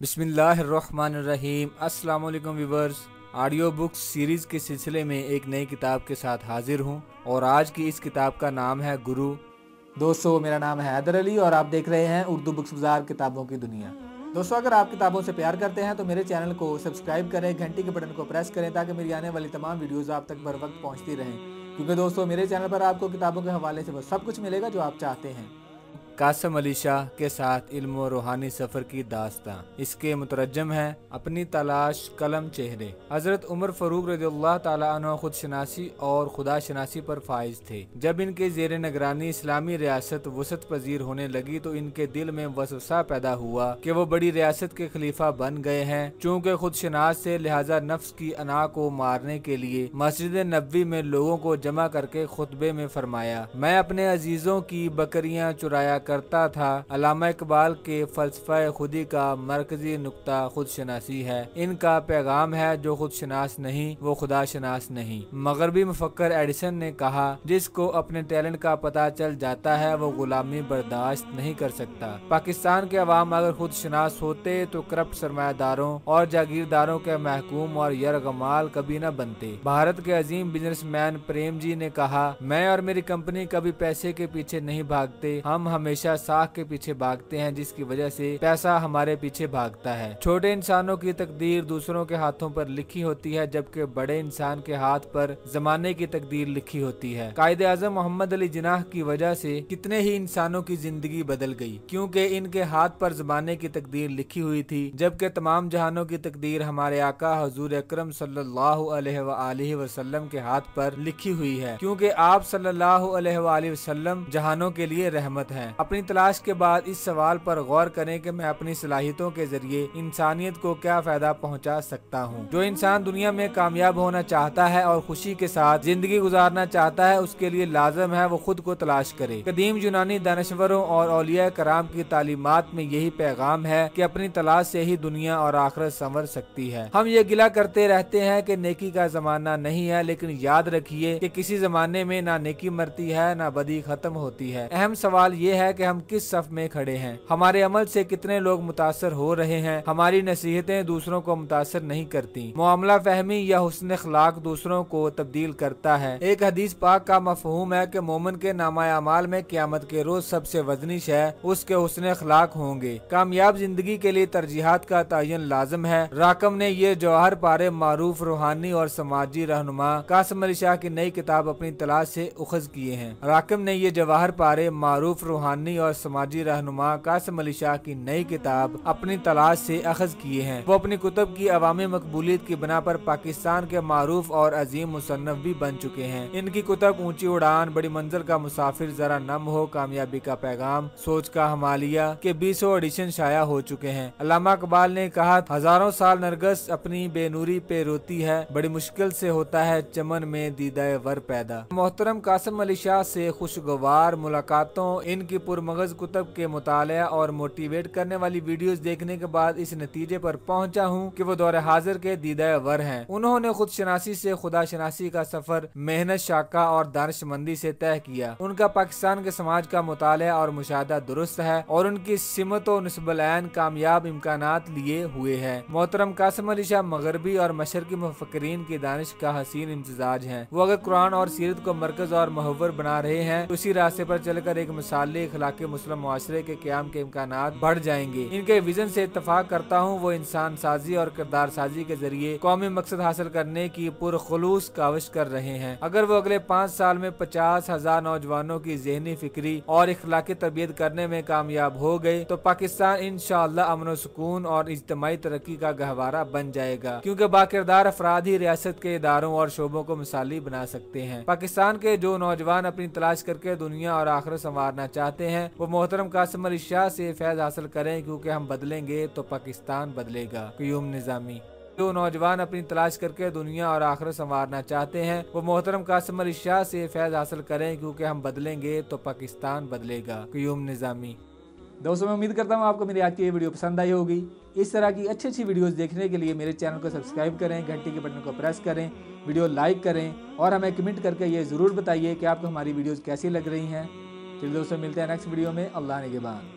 बिस्मिल्लाहिर्रहमानिर्रहीम। अस्सलाम वालेकुम व्यूअर्स, ऑडियो बुक्स सीरीज़ के सिलसिले में एक नई किताब के साथ हाजिर हूँ और आज की इस किताब का नाम है गुरु। दोस्तों, मेरा नाम है हैदर अली और आप देख रहे हैं उर्दू बुक्स बाजार किताबों की दुनिया। दोस्तों, अगर आप किताबों से प्यार करते हैं तो मेरे चैनल को सब्सक्राइब करें, घंटी के बटन को प्रेस करें ताकि मेरी आने वाली तमाम वीडियोज़ आप तक बर वक्त पहुँचती रहें, क्योंकि दोस्तों मेरे चैनल पर आपको किताबों के हवाले से वो सब कुछ मिलेगा जो आप चाहते हैं। कासिम अली शाह के साथ इल्म और रूहानी सफ़र की दास्तां। इसके मुतरजम है अपनी तलाश कलम चेहरे। हज़रत उमर फ़ारूक रज़ियल्लाहु ताला अन्हु खुद शनासी और खुदा शनासी पर फाइज थे। जब इनके ज़ेर निगरानी इस्लामी रियासत वसत पजीर होने लगी तो इनके दिल में वसवसा पैदा हुआ कि वो बड़ी रियासत के खलीफा बन गए हैं। चूँकि खुद शनास से लिहाजा नफ्स की अना को मारने के लिए मस्जिद नबवी में लोगों को जमा करके खुतबे में फरमाया, मैं अपने अजीजों की बकरियां चुराया करता था। अल्लामा इकबाल के फलसफा खुदी का मरकजी नुक्ता खुद शनासी है। इनका पैगाम है, जो खुद शनास नहीं वो खुदा शनास नहीं। मगरबी मुफक्कर एडिसन ने कहा, जिसको अपने टैलेंट का पता चल जाता है वो गुलामी बर्दाश्त नहीं कर सकता। पाकिस्तान के अवाम अगर खुद शनास होते तो करप्ट सरमायादारों और जागीरदारों के महकूम और यरगमाल कभी न बनते। भारत के अजीम बिजनेसमैन प्रेम जी ने कहा, मैं और मेरी कंपनी कभी पैसे के पीछे नहीं भागते, हम हमेशा साख के पीछे भागते हैं जिसकी वजह से पैसा हमारे पीछे भागता है। छोटे इंसानों की तकदीर दूसरों के हाथों पर लिखी होती है, जबकि बड़े इंसान के हाथ पर जमाने की तकदीर लिखी होती है। कायदे आज़म मोहम्मद अली जिन्नाह की वजह से कितने ही इंसानों की जिंदगी बदल गई, क्योंकि इनके हाथ पर जमाने की तकदीर लिखी हुई थी, जबकि तमाम जहानों की तकदीर हमारे आका हुजूर अकरम सल्लल्लाहु अलैहि वसल्लम के हाथ पर लिखी हुई है, क्योंकि आप सल्लल्लाहु अलैहि वसल्लम जहानों के लिए रहमत है। अपनी तलाश के बाद इस सवाल पर गौर करें कि मैं अपनी सलाहियतों के जरिए इंसानियत को क्या फायदा पहुंचा सकता हूं। जो इंसान दुनिया में कामयाब होना चाहता है और खुशी के साथ जिंदगी गुजारना चाहता है, उसके लिए लाजम है वो खुद को तलाश करे। कदीम यूनानी दानश्वरों और औलिया कराम की तालीमात में यही पैगाम है कि अपनी तलाश से ही दुनिया और आखिरत संवर सकती है। हम ये गिला करते रहते हैं कि नेकी का जमाना नहीं है, लेकिन याद रखिए कि किसी जमाने में ना नेकी मरती है ना बदी खत्म होती है। अहम सवाल ये है कि हम किस सफ में खड़े हैं, हमारे अमल से कितने लोग मुतासर हो रहे हैं। हमारी नसीहतें दूसरों को मुतासर नहीं करती, मामला फहमी या हुस्न अखलाक दूसरों को तब्दील करता है। एक हदीस पाक का मफहूम है कि मोमिन के नामाए अमाल में क़यामत के रोज सबसे वजनी शय उसके हुस्न अखलाक होंगे। कामयाब जिंदगी के लिए तरजीहात का तयन लाजम है। राकम ने ये जवाहर पारे मारूफ रूहानी और समाजी रहनुमा कासिम अली शाह की नई किताब अपनी तलाश से उखज किए हैं। राकम ने ये जवाहर पारे मारूफ रूहानी और समाजी रहनुमा कासिम अली शाह की नई किताब अपनी तलाश से अखज किए हैं। वो अपनी कुतुब की अवामी मकबूलियत की बना पर पाकिस्तान के मारूफ और अजीम मुसन्नफ भी बन चुके हैं। इनकी कुतुब ऊंची उड़ान, बड़ी मंजिल का मुसाफिर, जरा नम हो, कामयाबी का पैगाम, सोच का हमालिया के 20 एडिशन शाया हो चुके हैं। अल्लामा इकबाल ने कहा, हजारों साल नरगस अपनी बेनूरी पे रोती है, बड़ी मुश्किल से होता है चमन में दीदाए वर पैदा। मोहतरम कासिम अली शाह से खुशगवार मुलाकातों, इनकी पुरमगज कुतुब के मुताला और मोटिवेट करने वाली वीडियोस देखने के बाद इस नतीजे पर पहुंचा हूं कि वो दौर हाजिर के दीदाए वर हैं। उन्होंने खुद शनासी से खुदा शनासी का सफर मेहनत, शाका और दानिशमंदी से तय किया। उनका पाकिस्तान के समाज का मुताला और मुशाहदा दुरुस्त है और उनकी सिमत व निस्बल-ऐन कामयाब इम्कानात लिए हुए है। मोहतरम कासिम अली शाह मगरबी और मशरकी मुफक्किरीन की दानिश का हसीन इम्तिजाज है। वो अगर कुरान और सीरत को मरकज और महवर बना रहे हैं तो उसी रास्ते पर चलकर एक मिसाली इखलाकी मुस्लिम मुआशरे के क़याम के इम्कानात बढ़ जाएंगे। इनके विजन से इत्तफाक करता हूँ, वो इंसान साजी और किरदार साजी के जरिए कौमी मकसद हासिल करने की पुरखुलूस काविश कर रहे हैं। अगर वो अगले 5 साल में 50,000 नौजवानों की ज़हनी, फिक्री और इखलाकी तरबियत करने में कामयाब हो गए तो पाकिस्तान इंशाअल्लाह अमन सुकून और इज्तिमाई तरक्की का गहवारा बन जाएगा, क्योंकि बाकिरदार अफराद ही रियासत के इदारों और शोबों को मिसाली बना सकते हैं। पाकिस्तान के जो नौजवान अपनी तलाश करके दुनिया और आखिरत संवारना चाहते हैं वो मोहतरम कासिम अली शाह से फैज हासिल करें, क्योंकि हम बदलेंगे तो पाकिस्तान बदलेगा। क़याम निज़ामी। जो नौजवान अपनी तलाश करके दुनिया और आखिरत संवारना चाहते हैं वो मोहतरम कासिम अली शाह से फैज हासिल करें, क्योंकि हम बदलेंगे तो पाकिस्तान बदलेगा। क़याम निज़ामी। दोस्तों, मैं उम्मीद करता हूँ आपको मेरी आज की ये वीडियो पसंद आई होगी। इस तरह की अच्छी वीडियोस देखने के लिए मेरे चैनल को सब्सक्राइब करें, घंटी के बटन को प्रेस करें, वीडियो लाइक करें और हमें कमेंट करके ये ज़रूर बताइए कि आपको हमारी वीडियोस कैसी लग रही हैं। चलिए दोस्तों, मिलते हैं नेक्स्ट वीडियो में। अल्लाह ने के बाद।